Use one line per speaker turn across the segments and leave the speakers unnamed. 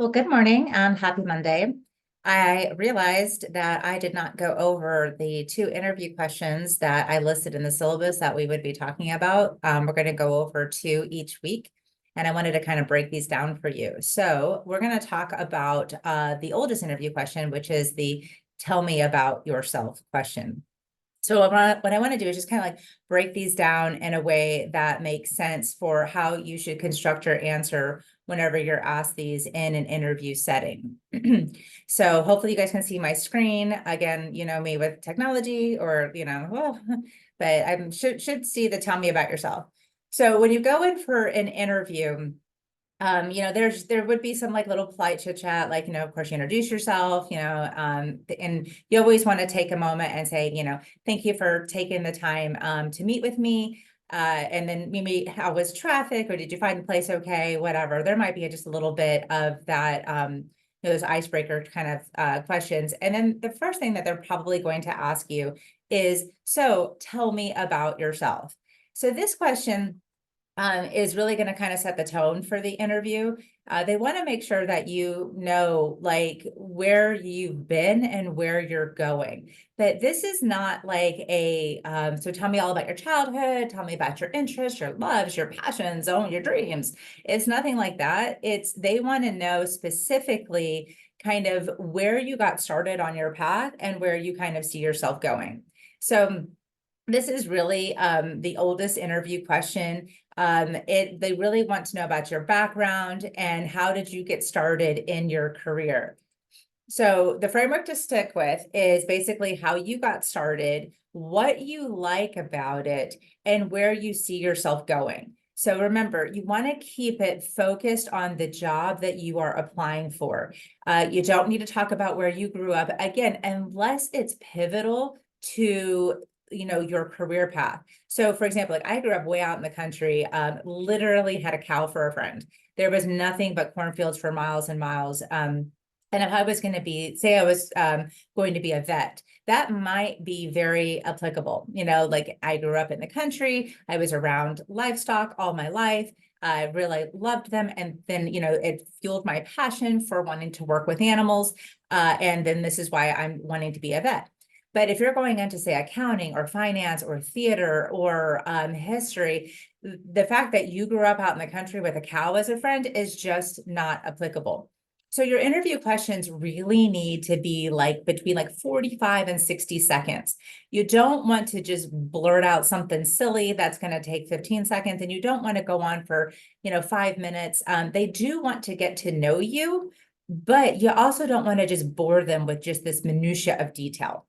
Well, good morning and happy Monday. I realized that I did not go over the two interview questions that I listed in the syllabus that we would be talking about. We're going to go over two each week, and I wanted to kind of break these down for you. So we're going to talk about the oldest interview question, which is the tell me about yourself question. So what I want to do is just kind of like break these down in a way that makes sense for how you should construct your answer whenever you're asked these in an interview setting. So hopefully you guys can see my screen. Again, you know me with technology or, well, but I should see the tell me about yourself. So when you go in for an interview, there would be some like little polite chit chat, like, of course you introduce yourself, and you always want to take a moment and say, thank you for taking the time to meet with me. And then maybe how was traffic, or did you find the place okay, whatever. There might be just a little bit of that, those icebreaker kind of questions. And then the first thing that they're probably going to ask you is, so tell me about yourself. So this question is really going to kind of set the tone for the interview. They want to make sure that you know like where you've been and where you're going. But this is not like so tell me all about your childhood, tell me about your interests, your loves, your passions, your dreams. It's nothing like that. They want to know specifically kind of where you got started on your path and where you kind of see yourself going. So this is really the oldest interview question. They really want to know about your background and how did you get started in your career. So the framework to stick with is basically how you got started, what you like about it, and where you see yourself going. So remember, you want to keep it focused on the job that you are applying for. You don't need to talk about where you grew up, again, unless it's pivotal to your career path. So for example, like I grew up way out in the country, literally had a cow for a friend. There was nothing but cornfields for miles and miles. And if I was going to say I was going to be a vet, that might be very applicable. Like I grew up in the country, I was around livestock all my life. I really loved them. And then, it fueled my passion for wanting to work with animals. And then this is why I'm wanting to be a vet. But if you're going into, say, accounting or finance or theater or history, the fact that you grew up out in the country with a cow as a friend is just not applicable. So your interview questions really need to be like between like 45 and 60 seconds. You don't want to just blurt out something silly that's going to take 15 seconds, and you don't want to go on for, 5 minutes. They do want to get to know you, but you also don't want to just bore them with just this minutia of detail.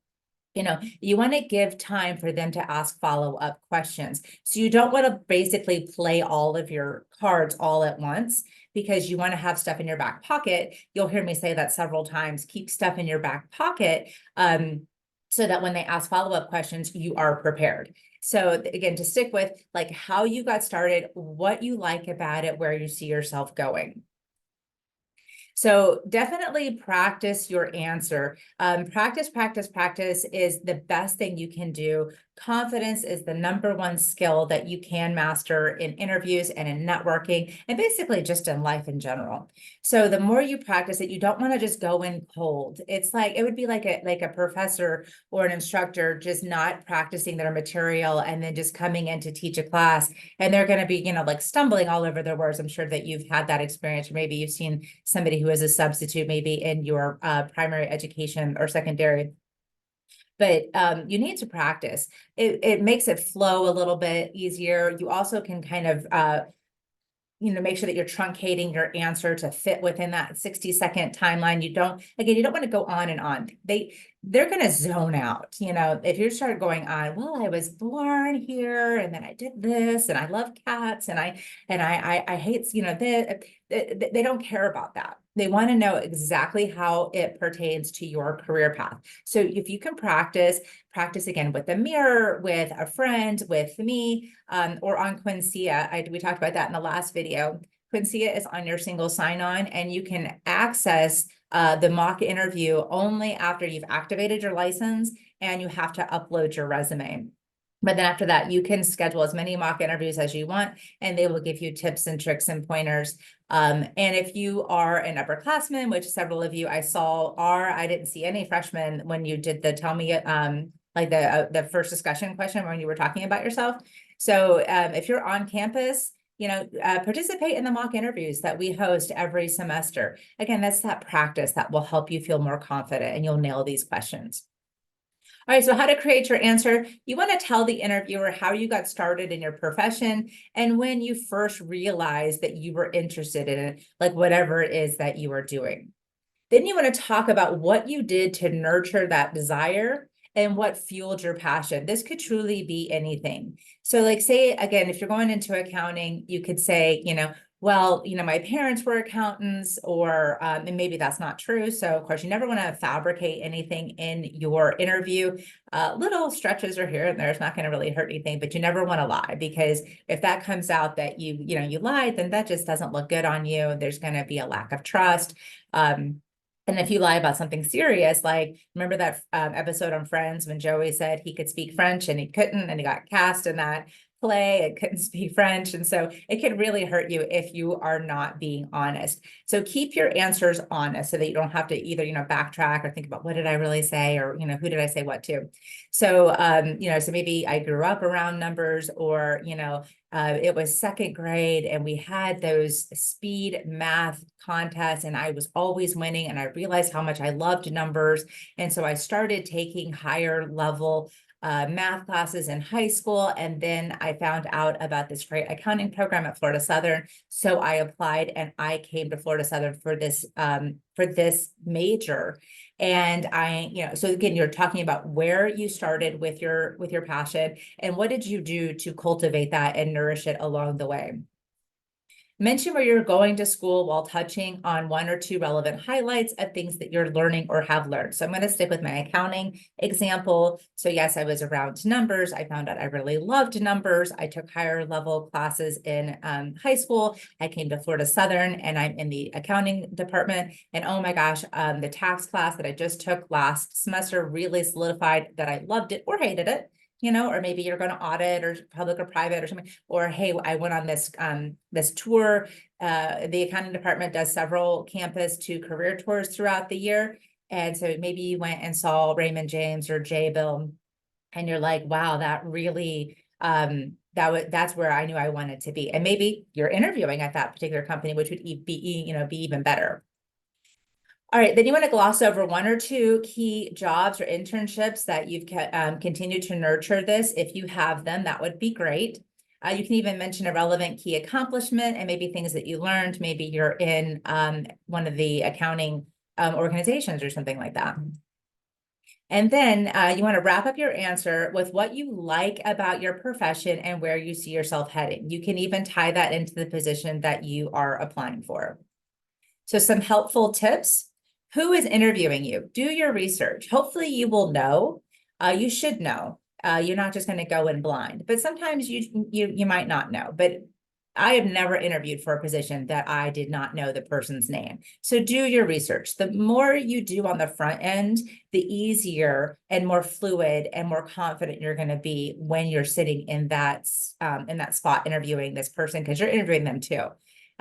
You want to give time for them to ask follow-up questions. So you don't want to basically play all of your cards all at once, because you want to have stuff in your back pocket. You'll hear me say that several times, keep stuff in your back pocket, so that when they ask follow-up questions, you are prepared. So again, to stick with like how you got started, what you like about it, where you see yourself going. So definitely practice your answer. Practice, practice, practice is the best thing you can do. Confidence is the number one skill that you can master in interviews and in networking, and basically just in life in general. So the more you practice it, you don't want to just go in cold. It's like, it would be like a professor or an instructor just not practicing their material and then just coming in to teach a class, and they're going to be, like stumbling all over their words. I'm sure that you've had that experience, or maybe you've seen somebody who is a substitute, maybe in your primary education or secondary. But you need to practice. It makes it flow a little bit easier. You also can kind of make sure that you're truncating your answer to fit within that 60-second timeline. You don't want to go on and on. They're going to zone out. If you start going on, well, I was born here and then I did this and I love cats and I hate, they don't care about that. They want to know exactly how it pertains to your career path. So if you can practice again with a mirror, with a friend, with me, or on Quincia. We talked about that in the last video. Quincia is on your single sign-on, and you can access the mock interview only after you've activated your license and you have to upload your resume. But then after that, you can schedule as many mock interviews as you want, and they will give you tips and tricks and pointers. And if you are an upperclassman, which several of you I saw are, I didn't see any freshmen when you did the tell me, like the first discussion question when you were talking about yourself. So if you're on campus, participate in the mock interviews that we host every semester. Again, that's that practice that will help you feel more confident and you'll nail these questions. All right, so how to create your answer. You want to tell the interviewer how you got started in your profession and when you first realized that you were interested in it, like whatever it is that you are doing. Then you want to talk about what you did to nurture that desire and what fueled your passion. This could truly be anything. So like say, again, if you're going into accounting, you could say, well, my parents were accountants, or and maybe that's not true. So of course, you never want to fabricate anything in your interview. Little stretches are here and there. It's not going to really hurt anything, but you never want to lie, because if that comes out that you lied, then that just doesn't look good on you. There's going to be a lack of trust. And if you lie about something serious, like remember that episode on Friends when Joey said he could speak French and he couldn't, and he got cast in that play and couldn't speak French. And so it can really hurt you if you are not being honest. So keep your answers honest so that you don't have to either, backtrack or think about what did I really say, or, who did I say what to? So, so maybe I grew up around numbers, or, it was second grade and we had those speed math contests and I was always winning, and I realized how much I loved numbers. And so I started taking higher level math classes in high school. And then I found out about this great accounting program at Florida Southern. So I applied and I came to Florida Southern for this major. And so again, you're talking about where you started with your passion and what did you do to cultivate that and nourish it along the way. Mention where you're going to school while touching on one or two relevant highlights of things that you're learning or have learned. So I'm going to stick with my accounting example. So yes, I was around numbers. I found out I really loved numbers. I took higher level classes in high school. I came to Florida Southern and I'm in the accounting department. And oh my gosh, the tax class that I just took last semester really solidified that I loved it or hated it. Or maybe you're going to audit or public or private or something, or, hey, I went on this tour. The accounting department does several campus to career tours throughout the year. And so maybe you went and saw Raymond James or J. Bill, and you're like, wow, that really, that's where I knew I wanted to be. And maybe you're interviewing at that particular company, which would be even better. All right, then you want to gloss over one or two key jobs or internships that you've continued to nurture this. If you have them, that would be great. You can even mention a relevant key accomplishment and maybe things that you learned. Maybe you're in one of the accounting organizations or something like that. And then you want to wrap up your answer with what you like about your profession and where you see yourself heading. You can even tie that into the position that you are applying for. So some helpful tips. Who is interviewing you? Do your research. Hopefully you will know. You should know. You're not just going to go in blind, but sometimes you might not know. But I have never interviewed for a position that I did not know the person's name. So do your research. The more you do on the front end, the easier and more fluid and more confident you're going to be when you're sitting in that spot interviewing this person, because you're interviewing them too.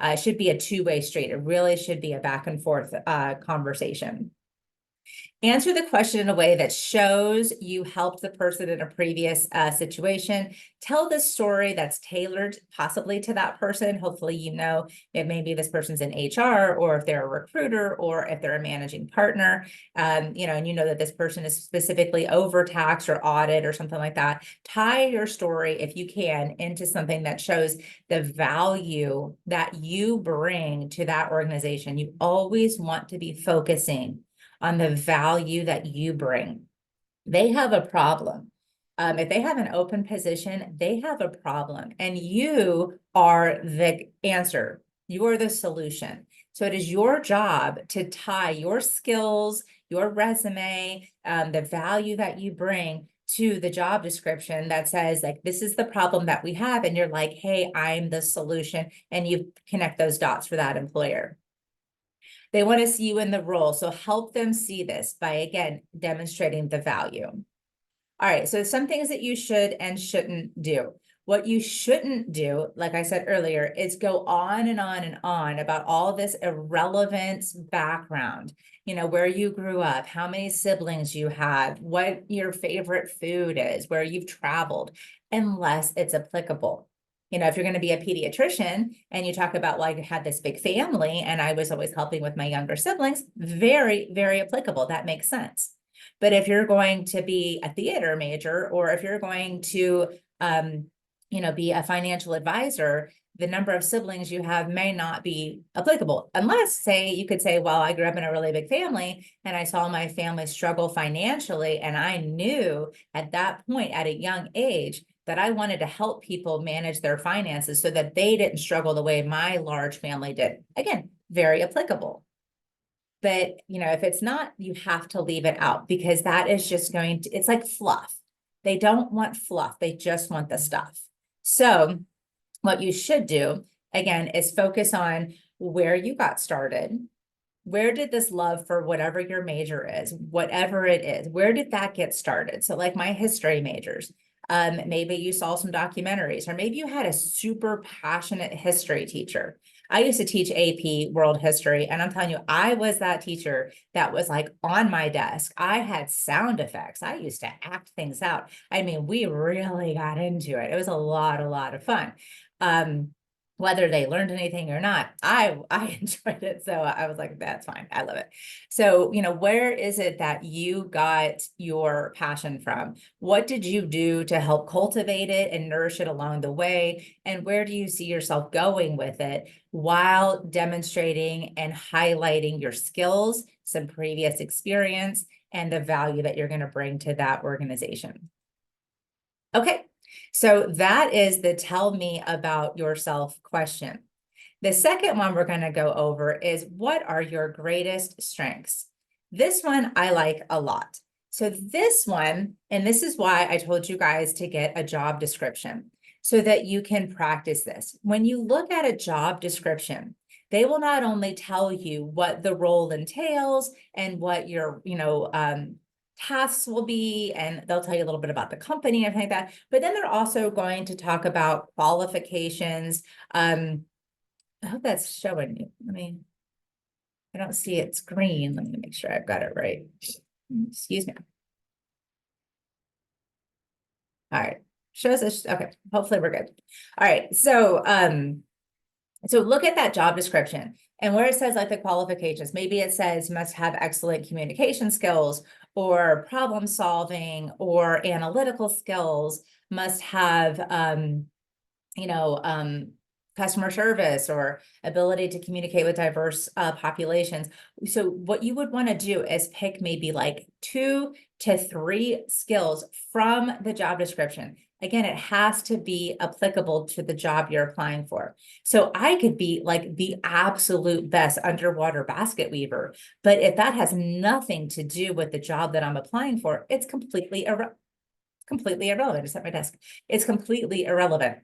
It should be a two-way street. It really should be a back and forth conversation. Answer the question in a way that shows you helped the person in a previous situation. Tell the story that's tailored possibly to that person. Hopefully, if maybe this person's in HR, or if they're a recruiter, or if they're a managing partner, and that this person is specifically overtaxed or audit or something like that. Tie your story, if you can, into something that shows the value that you bring to that organization. You always want to be focusing on the value that you bring. They have a problem. If they have an open position, they have a problem, and you are the answer. You are the solution. So it is your job to tie your skills, your resume, the value that you bring to the job description that says, like, this is the problem that we have. And you're like, hey, I'm the solution. And you connect those dots for that employer. They want to see you in the role. So help them see this by, again, demonstrating the value. All right, so some things that you should and shouldn't do. What you shouldn't do, like I said earlier, is go on and on and on about all this irrelevant background, where you grew up, how many siblings you had, what your favorite food is, where you've traveled, unless it's applicable. If you're going to be a pediatrician and you talk about, like, I had this big family and I was always helping with my younger siblings, very, very applicable. That makes sense. But if you're going to be a theater major, or if you're going to, be a financial advisor, the number of siblings you have may not be applicable. Unless, say, you could say, well, I grew up in a really big family and I saw my family struggle financially. And I knew at that point, at a young age, that I wanted to help people manage their finances so that they didn't struggle the way my large family did. Again, very applicable. But, if it's not, you have to leave it out, because that is just it's like fluff. They don't want fluff. They just want the stuff. So what you should do, again, is focus on where you got started. Where did this love for whatever your major is, whatever it is, where did that get started? So like my history majors, maybe you saw some documentaries, or maybe you had a super passionate history teacher. I used to teach AP world history, and I'm telling you, I was that teacher that was like on my desk. I had sound effects. I used to act things out. I mean, we really got into it. It was a lot of fun. Whether they learned anything or not, I enjoyed it. So I was like, that's fine. I love it. So, where is it that you got your passion from? What did you do to help cultivate it and nourish it along the way? And where do you see yourself going with it, while demonstrating and highlighting your skills, some previous experience, and the value that you're going to bring to that organization? Okay. So that is the tell me about yourself question. The second one we're going to go over is, what are your greatest strengths? This one I like a lot. So this one, and this is why I told you guys to get a job description so that you can practice this. When you look at a job description, they will not only tell you what the role entails and what your, tasks will be, and they'll tell you a little bit about the company and everything like that. But then they're also going to talk about qualifications. I hope that's showing you. I don't see it's green. Let me make sure I've got it right. Excuse me. All right. Shows us. Okay. Hopefully we're good. All right. So look at that job description, and where it says like the qualifications, maybe it says must have excellent communication skills, or problem solving, or analytical skills, must have, customer service, or ability to communicate with diverse populations. So what you would want to do is pick maybe like 2 to 3 skills from the job description. Again, it has to be applicable to the job you're applying for. So I could be like the absolute best underwater basket weaver, but if that has nothing to do with the job that I'm applying for, it's completely irrelevant. Just at my desk. It's completely irrelevant.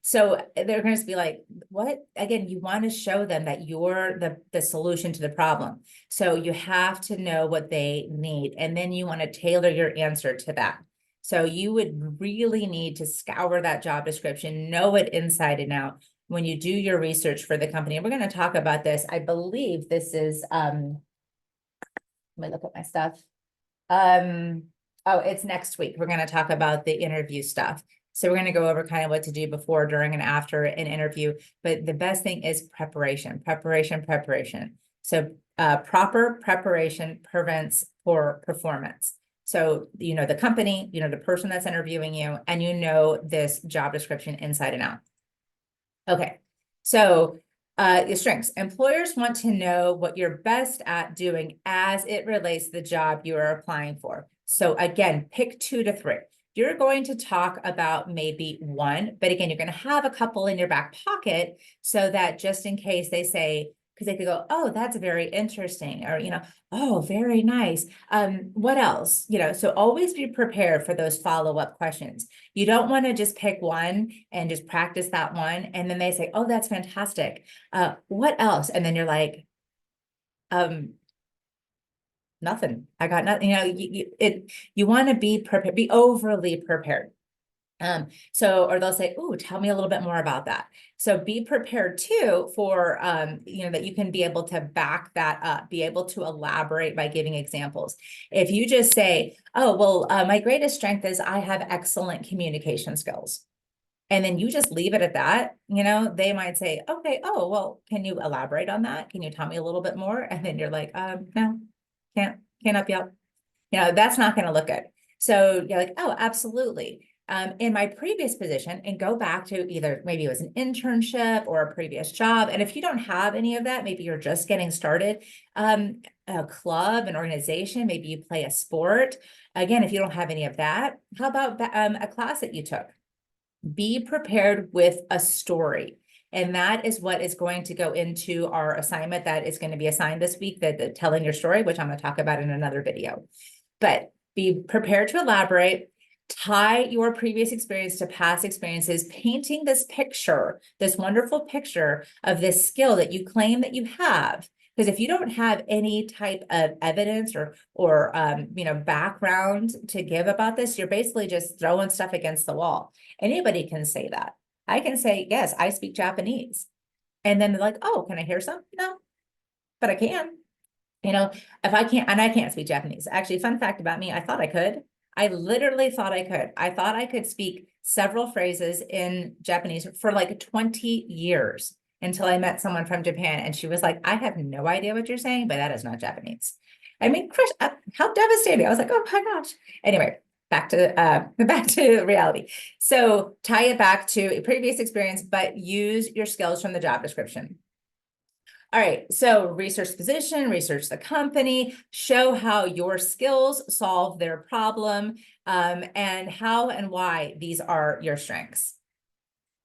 So they're going to be like, what? Again, you want to show them that you're the solution to the problem. So you have to know what they need, and then you want to tailor your answer to that. So you would really need to scour that job description, know it inside and out when you do your research for the company. And we're going to talk about this. I believe this is, let me look at my stuff. Oh, it's next week. We're going to talk about the interview stuff. So we're going to go over kind of what to do before, during, and after an interview. But the best thing is preparation. So proper preparation prevents poor performance. So the company, the person that's interviewing you, and this job description inside and out. Okay, so your strengths. Employers want to know what you're best at doing as it relates to the job you are applying for. So again, pick 2 to 3. You're going to talk about maybe 1, but again, you're going to have a couple in your back pocket so that just in case they say, because they could go, oh, that's very interesting, or, oh, very nice. What else? So always be prepared for those follow-up questions. You don't want to just pick 1 and just practice that one, and then they say, oh, that's fantastic. What else? And then you're like, not nothing. I got nothing. You want to be prepared, be overly prepared. Or they'll say, "Ooh, tell me a little bit more about that." So be prepared too for, that you can be able to back that up, be able to elaborate by giving examples. If you just say, "Oh, well, my greatest strength is I have excellent communication skills," and then you just leave it at that, they might say, "Okay, oh, well, can you elaborate on that? Can you tell me a little bit more?" And then you're like, no, can't help you out. That's not going to look good. So you're like, "Oh, absolutely." In my previous position, and go back to either maybe it was an internship or a previous job. And if you don't have any of that, maybe you're just getting started, a club, an organization, maybe you play a sport. Again, if you don't have any of that, how about a class that you took? Be prepared with a story. And that is what is going to go into our assignment that is going to be assigned this week, that telling your story, which I'm going to talk about in another video. But be prepared to elaborate, tie your previous experience to past experiences, painting this picture, this wonderful picture of this skill that you claim that you have. Because if you don't have any type of evidence or background to give about this, you're basically just throwing stuff against the wall. Anybody can say that. I can say, "Yes, I speak Japanese." And then they're like, "Oh, can I hear some?" No, but I can. If I can't, and I can't speak Japanese. Actually, fun fact about me, I thought I could. I literally thought I could. I thought I could speak several phrases in Japanese for like 20 years until I met someone from Japan. And she was like, "I have no idea what you're saying, but that is not Japanese." I mean, Chris, how devastating. I was like, "Oh my gosh." Anyway, back to reality. So tie it back to a previous experience, but use your skills from the job description. All right, so research the position, research the company, show how your skills solve their problem, and how and why these are your strengths.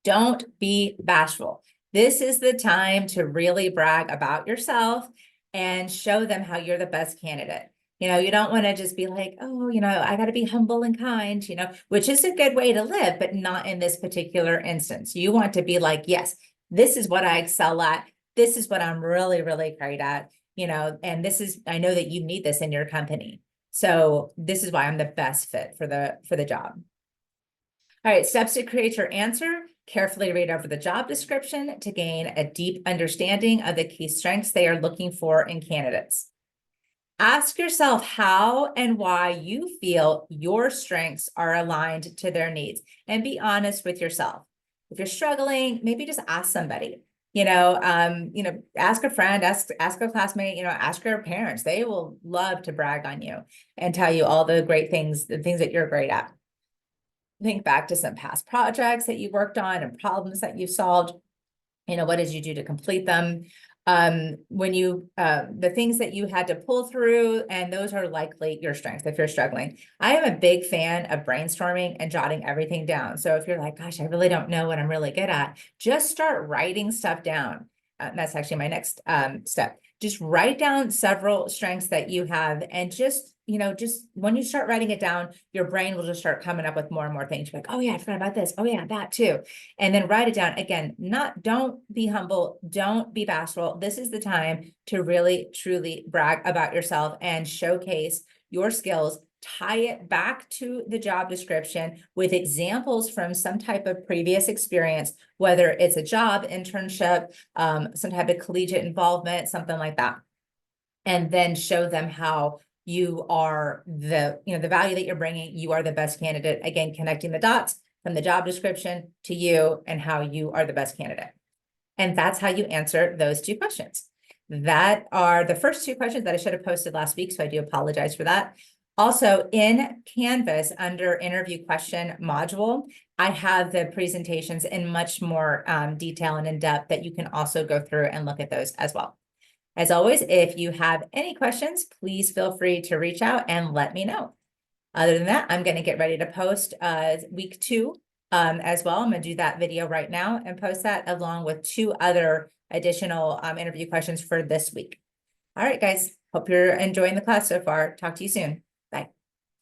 Don't be bashful. This is the time to really brag about yourself and show them how you're the best candidate. You don't want to just be like, "Oh, I got to be humble and kind," which is a good way to live, but not in this particular instance. You want to be like, "Yes, this is what I excel at. This is what I'm really, really great at, and I know that you need this in your company. So this is why I'm the best fit for the job." All right, steps to create your answer. Carefully read over the job description to gain a deep understanding of the key strengths they are looking for in candidates. Ask yourself how and why you feel your strengths are aligned to their needs, and be honest with yourself. If you're struggling, maybe just ask somebody. Ask a friend, ask a classmate, ask your parents. They will love to brag on you and tell you all the great things, the things that you're great at. Think back to some past projects that you worked on and problems that you've solved. What did you do to complete them? The things that you had to pull through, and those are likely your strengths if you're struggling. I am a big fan of brainstorming and jotting everything down. So if you're like, "Gosh, I really don't know what I'm really good at," just start writing stuff down. That's actually my next step. Just write down several strengths that you have, and just when you start writing it down, your brain will just start coming up with more and more things. You're like, "Oh yeah, I forgot about this. Oh yeah, that too." And then write it down. Again, don't be humble. Don't be bashful. This is the time to really, truly brag about yourself and showcase your skills. Tie it back to the job description with examples from some type of previous experience, whether it's a job, internship, some type of collegiate involvement, something like that. And then show them how you are the value that you're bringing. You are the best candidate. Again, connecting the dots from the job description to you and how you are the best candidate. And that's how you answer those two questions. That are the first two questions that I should have posted last week, so I do apologize for that. Also, in Canvas, under interview question module, I have the presentations in much more detail and in depth that you can also go through and look at those as well. As always, if you have any questions, please feel free to reach out and let me know. Other than that, I'm going to get ready to post week 2 as well. I'm going to do that video right now and post that along with 2 other additional interview questions for this week. All right, guys, hope you're enjoying the class so far. Talk to you soon.